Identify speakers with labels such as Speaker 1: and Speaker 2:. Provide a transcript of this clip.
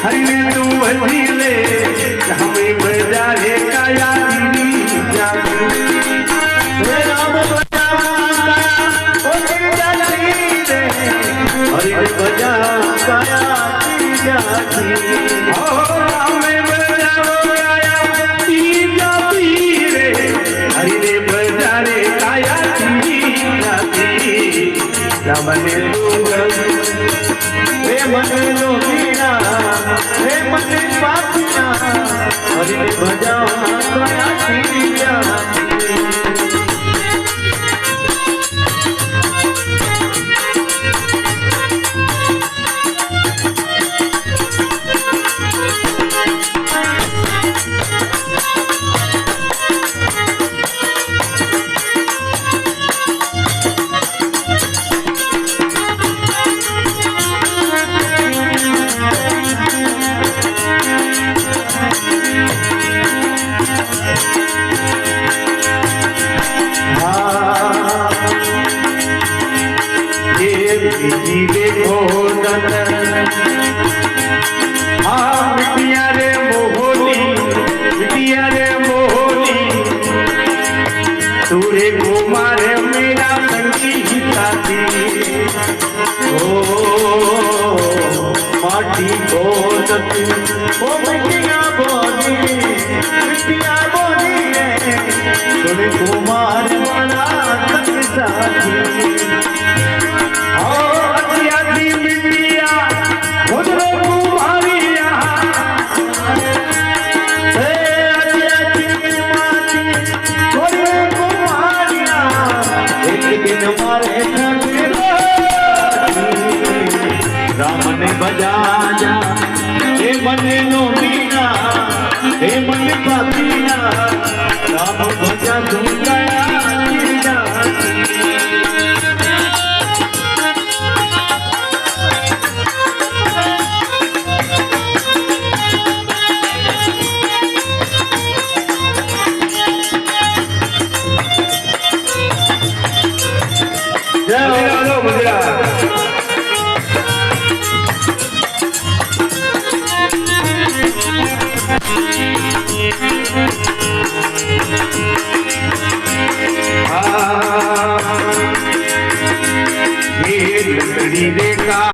Speaker 1: हरि ने तू भजी ले हमें बजारे काया राम हरि ने बजा काया हरि ने बजारे काया रामने वे मन वीणा वे मन पापिया हरि ने बजा काया देखो मिटिया रे मोहनी तूरे कुमार मेरा संगी साथी ओ माटी बोलती ओ मिटिया बोली रे तूरे कुमार मेरा संगी साथी